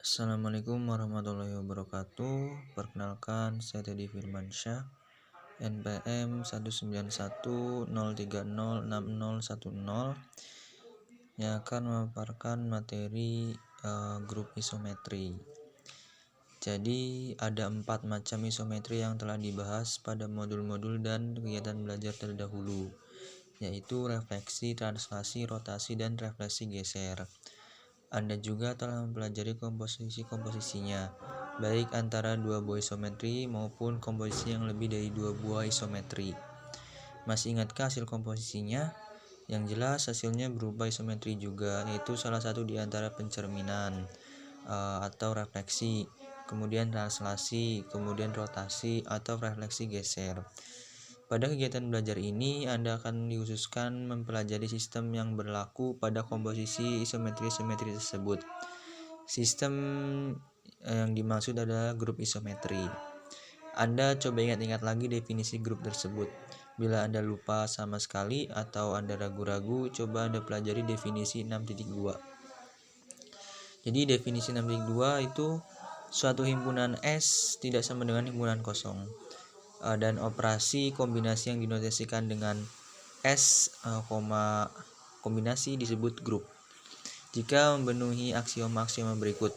Assalamualaikum warahmatullahi wabarakatuh. Perkenalkan, saya Teddy Firmansyah, NPM 19103060010 yang akan memaparkan materi grup isometri. Jadi ada 4 macam isometri yang telah dibahas pada modul-modul dan kegiatan belajar terdahulu, yaitu refleksi, translasi, rotasi, dan refleksi geser. Anda juga telah mempelajari komposisi-komposisinya, baik antara dua buah isometri maupun komposisi yang lebih dari dua buah isometri. Masih ingatkah hasil komposisinya? Yang jelas hasilnya berupa isometri juga, yaitu salah satu di antara pencerminan atau refleksi, kemudian translasi, kemudian rotasi atau refleksi geser. Pada kegiatan belajar ini, Anda akan dikhususkan mempelajari sistem yang berlaku pada komposisi isometri-isometri tersebut. Sistem yang dimaksud adalah grup isometri. Anda coba ingat-ingat lagi definisi grup tersebut. Bila Anda lupa sama sekali atau Anda ragu-ragu, coba Anda pelajari definisi 6.2. Jadi definisi 6.2 itu suatu himpunan S tidak sama dengan himpunan kosong. Dan operasi kombinasi yang dinotasikan dengan S, kombinasi disebut grup jika memenuhi aksioma-aksioma berikut.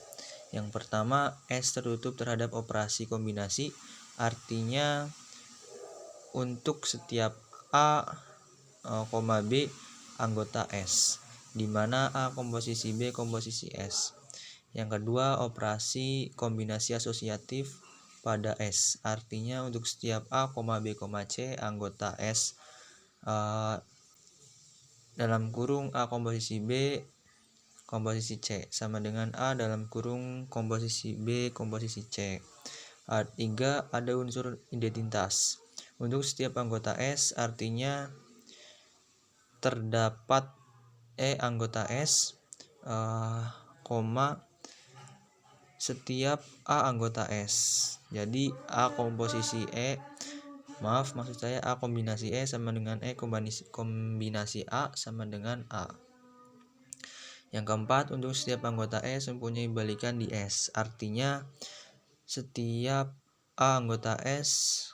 Yang pertama, S tertutup terhadap operasi kombinasi, artinya untuk setiap A, B anggota S, di mana A komposisi B komposisi S. Yang kedua, operasi kombinasi asosiatif pada S, artinya untuk setiap A, B, C anggota S dalam kurung A komposisi B komposisi C sama dengan A dalam kurung komposisi B komposisi C. Tiga, ada unsur identitas. Untuk setiap anggota S, artinya terdapat anggota S, setiap A anggota S. Jadi A komposisi A kombinasi E sama dengan kombinasi A sama dengan A. Yang keempat, untuk setiap anggota S mempunyai balikan di S, artinya setiap A anggota S,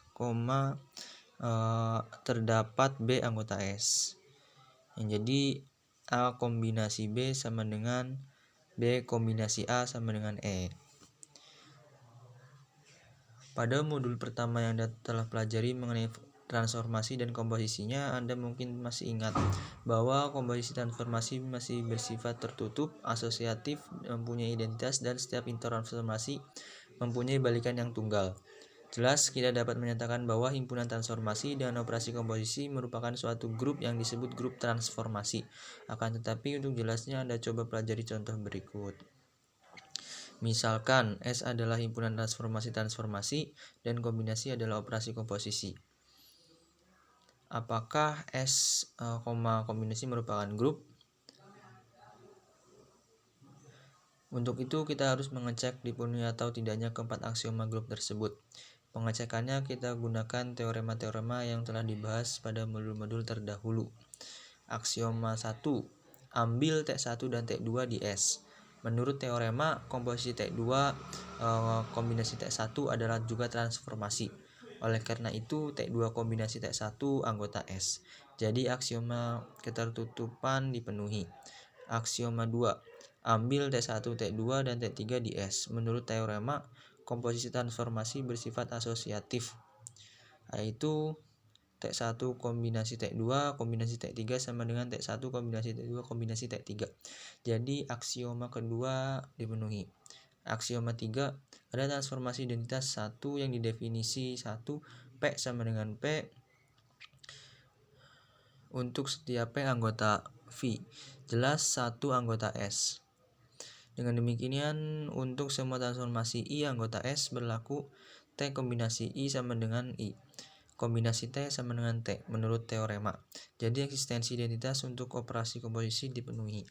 terdapat B anggota S. Yang jadi A kombinasi B sama dengan B kombinasi A sama dengan E. Pada modul pertama yang Anda telah pelajari mengenai transformasi dan komposisinya, Anda mungkin masih ingat bahwa komposisi transformasi masih bersifat tertutup, asosiatif, mempunyai identitas, dan setiap transformasi mempunyai balikan yang tunggal. Jelas, kita dapat menyatakan bahwa himpunan transformasi dan operasi komposisi merupakan suatu grup yang disebut grup transformasi. Akan tetapi, untuk jelasnya Anda coba pelajari contoh berikut. Misalkan S adalah himpunan transformasi dan kombinasi adalah operasi komposisi. Apakah S, kombinasi merupakan grup? Untuk itu kita harus mengecek dipenuhi atau tidaknya keempat aksioma grup tersebut. Pengecekannya kita gunakan teorema-teorema yang telah dibahas pada modul-modul terdahulu. Aksioma 1, ambil T1 dan T2 di S. Menurut teorema, komposisi T2 kombinasi T1 adalah juga transformasi. Oleh karena itu, T2 kombinasi T1 anggota S. Jadi aksioma ketertutupan dipenuhi. Aksioma 2, ambil T1, T2, dan T3 di S. Menurut teorema, komposisi transformasi bersifat asosiatif, yaitu T1 kombinasi T2 kombinasi T3 sama dengan T1 kombinasi T2 kombinasi T3. Jadi aksioma kedua dipenuhi. Aksioma 3, ada transformasi identitas 1 yang didefinisi 1 P sama dengan P untuk setiap P anggota V. Jelas 1 anggota S. Dengan demikian, untuk semua transformasi I anggota S berlaku T kombinasi I sama dengan I. Kombinasi T sama dengan T menurut teorema. Jadi eksistensi identitas untuk operasi komposisi dipenuhi.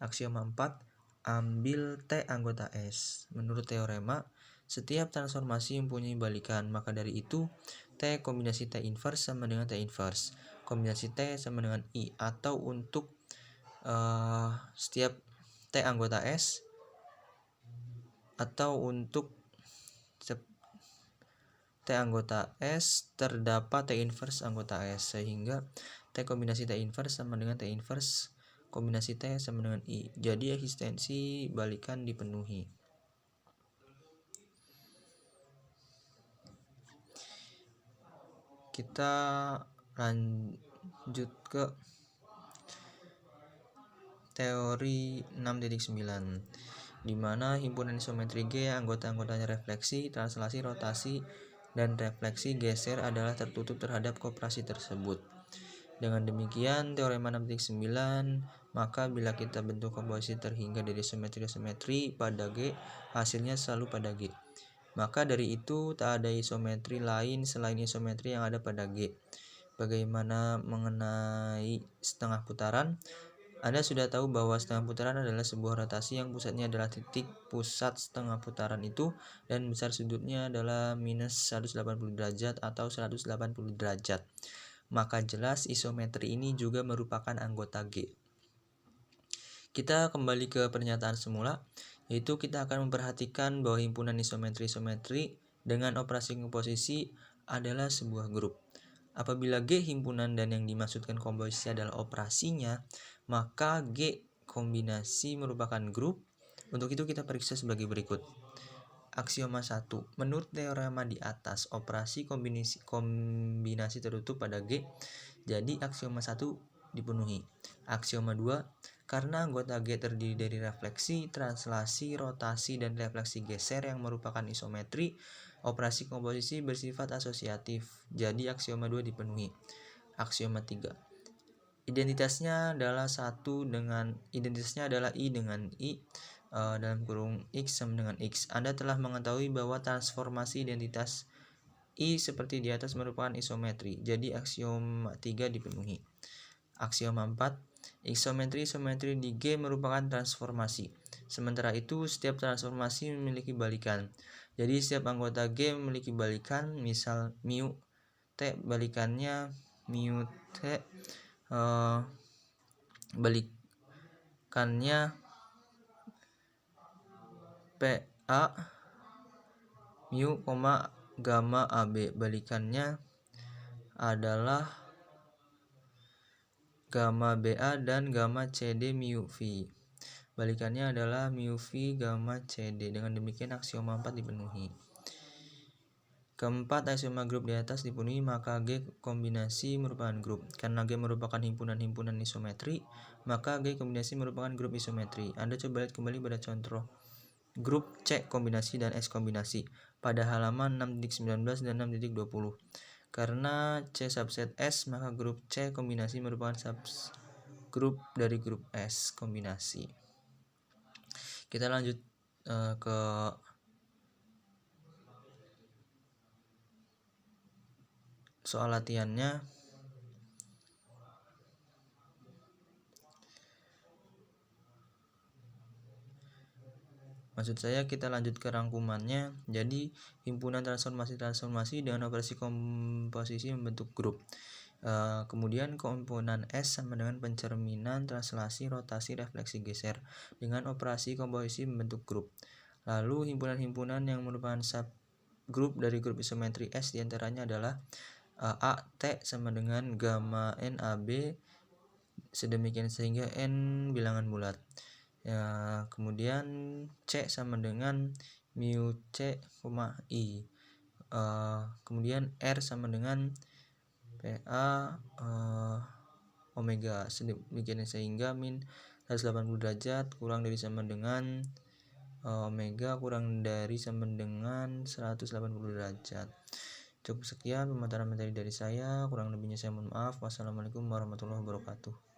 Aksioma 4, ambil T anggota S. Menurut teorema, setiap transformasi mempunyai balikan, maka dari itu T kombinasi T inverse sama dengan T inverse. Kombinasi T sama dengan I, atau untuk setiap T anggota S atau untuk T anggota S terdapat T inverse anggota S, sehingga T kombinasi T inverse sama dengan T inverse kombinasi T sama dengan I. Jadi eksistensi balikan dipenuhi. Kita lanjut ke teori 6.9, di mana himpunan isometri G anggota-anggotanya refleksi, translasi, rotasi, dan refleksi geser adalah tertutup terhadap koperasi tersebut. Dengan demikian, teorema 6.9, maka bila kita bentuk komposisi terhingga dari isometri pada G, hasilnya selalu pada G. Maka dari itu, tak ada isometri lain selain isometri yang ada pada G. Bagaimana mengenai setengah putaran? Anda sudah tahu bahwa setengah putaran adalah sebuah rotasi yang pusatnya adalah titik pusat setengah putaran itu dan besar sudutnya adalah minus 180 derajat atau 180 derajat. Maka jelas isometri ini juga merupakan anggota G. Kita kembali ke pernyataan semula, yaitu kita akan memperhatikan bahwa himpunan isometri dengan operasi komposisi adalah sebuah grup. Apabila G himpunan dan yang dimaksudkan komposisi adalah operasinya, maka G kombinasi merupakan grup. Untuk itu kita periksa sebagai berikut. Aksioma 1. Menurut teorema di atas, operasi kombinasi tertutup pada G. Jadi aksioma 1 dipenuhi. Aksioma 2. Karena anggota G terdiri dari refleksi, translasi, rotasi, dan refleksi geser yang merupakan isometri, operasi komposisi bersifat asosiatif. Jadi aksioma 2 dipenuhi. Aksioma 3. Identitasnya adalah I dengan I dalam kurung X sama dengan X. Anda telah mengetahui bahwa transformasi identitas I seperti di atas merupakan isometri. Jadi aksioma 3 dipenuhi. Aksioma 4. Isometri di G merupakan transformasi. Sementara itu, setiap transformasi memiliki balikan. Jadi setiap anggota G memiliki balikan, misal mu T balikannya mu T balikannya PA mu, gamma AB balikannya adalah gamma BA dan gamma CD mu V. Balikannya adalah mu V gamma CD. Dengan demikian aksioma 4 dipenuhi. Keempat, aksioma grup di atas dipenuhi, maka G kombinasi merupakan grup. Karena G merupakan himpunan-himpunan isometri, maka G kombinasi merupakan grup isometri. Anda coba lihat kembali pada contoh grup C kombinasi dan S kombinasi pada halaman 6.19 dan 6.20. Karena C subset S, maka grup C kombinasi merupakan subgrup dari grup S kombinasi. Kita lanjut ke soal latihannya. Maksud saya kita lanjut ke rangkumannya. Jadi himpunan transformasi dengan operasi komposisi membentuk grup. Kemudian komponen S sama dengan pencerminan, translasi, rotasi, refleksi geser dengan operasi komposisi membentuk grup. Lalu himpunan-himpunan yang merupakan subgrup dari grup isometri S diantaranya adalah A T sama dengan gamma N AB sedemikian sehingga N bilangan bulat. Kemudian C sama dengan mu C, I. Kemudian R sama dengan PA omega sedemikian sehingga min 180 derajat kurang dari sama dengan omega kurang dari sama dengan 180 derajat. Cukup sekian pemaparan materi dari saya, kurang lebihnya saya mohon maaf. Wassalamualaikum warahmatullahi wabarakatuh.